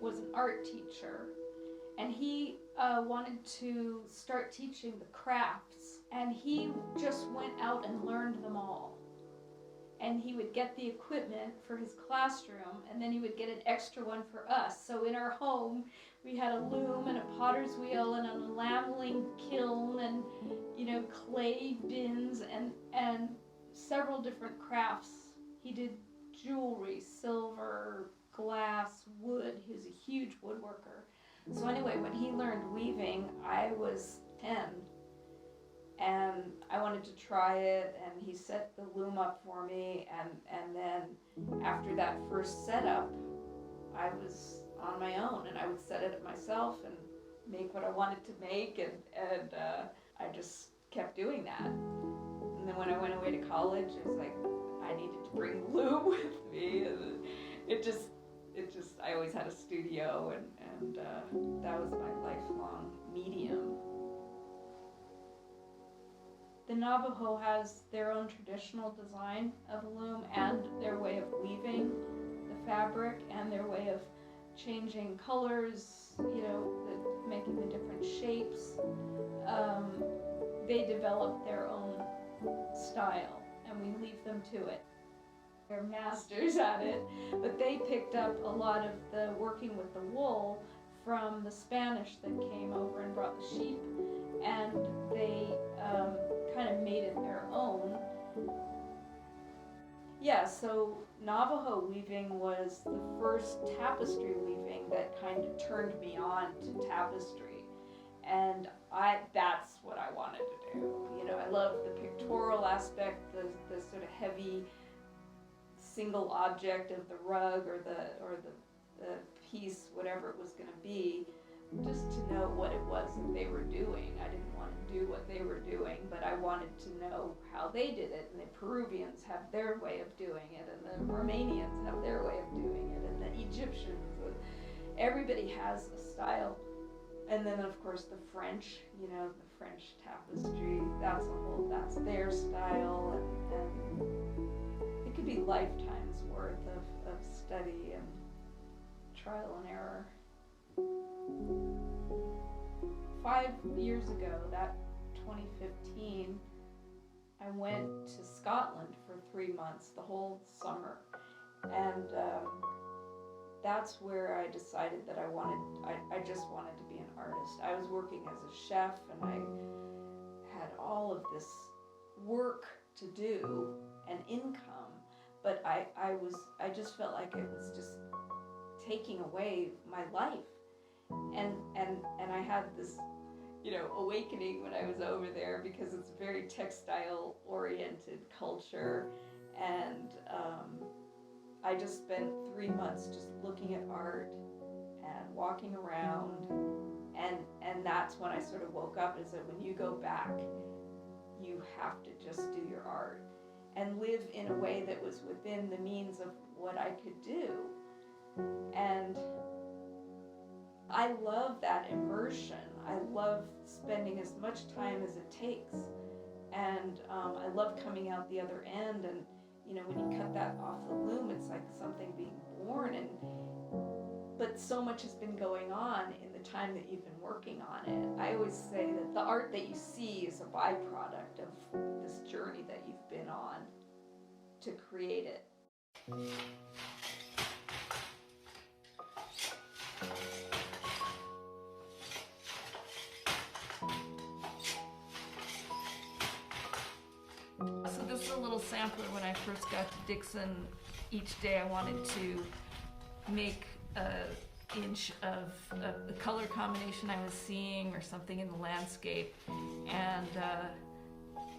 was an art teacher, and he wanted to start teaching the crafts, and he just went out and learned them all. And he would get the equipment for his classroom, and then he would get an extra one for us. So in our home, we had a loom and a potter's wheel and an enameling kiln and, clay bins and several different crafts. He did jewelry, silver, glass, wood. He was a huge woodworker. So anyway, when he learned weaving, I was 10, and I wanted to try it, and he set the loom up for me, and then after that first setup, I was on my own, and I would set it up myself and make what I wanted to make, and I just kept doing that. And then when I went away to college, it was like I needed to bring the loom with me, and it just I always had a studio, and that was my lifelong medium. The Navajo has their own traditional design of a loom and their way of weaving the fabric and their way of changing colors, making the different shapes. They develop their own style, and we leave them to it. They're masters at it, but they picked up a lot of the working with the wool from the Spanish that came over and brought the sheep, and they kind of made it their own. Yeah, so Navajo weaving was the first tapestry weaving that kind of turned me on to tapestry, and that's what I wanted to do. I love the pictorial aspect, the sort of heavy single object of the rug or the piece, whatever it was going to be, just to know what it was that they were doing. I didn't want to do what they were doing, but I wanted to know how they did it. And the Peruvians have their way of doing it, and the Romanians have their way of doing it, and the Egyptians. And everybody has a style. And then of course the French, the French tapestry, that's their style, and it could be lifetimes worth of study and trial and error. 5 years ago, that 2015, I went to Scotland for 3 months, the whole summer, and that's where I decided that I just wanted to be an artist. I was working as a chef, and I had all of this work to do and income, but I just felt like it was just taking away my life. And I had this, awakening when I was over there, because it's a very textile-oriented culture, and I just spent 3 months just looking at art and walking around, and that's when I sort of woke up, is that when you go back, you have to just do your art and live in a way that was within the means of what I could do. And I love that immersion. I love spending as much time as it takes, and I love coming out the other end, and when you cut that off the loom, it's like something being born, but so much has been going on in the time that you've been working on it. I always say that the art that you see is a byproduct of this journey that you've been on to create it. So this is a little sampler. When I first got to Dixon, each day I wanted to make an inch of the color combination I was seeing or something in the landscape. And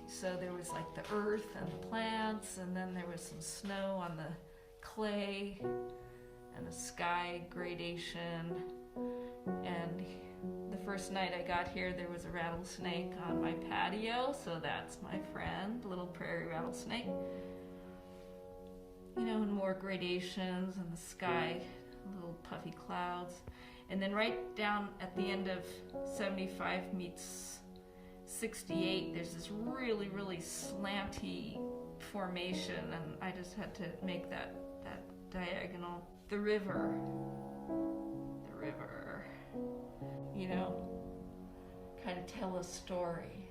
so there was like the earth and the plants, and then there was some snow on the clay and the sky gradation. And the first night I got here, there was a rattlesnake on my patio, so that's my friend, little prairie rattlesnake. And more gradations in the sky, little puffy clouds. And then right down at the end of 75 meets 68, there's this really, really slanty formation, and I just had to make that diagonal. The river river, you know, kind of tell a story.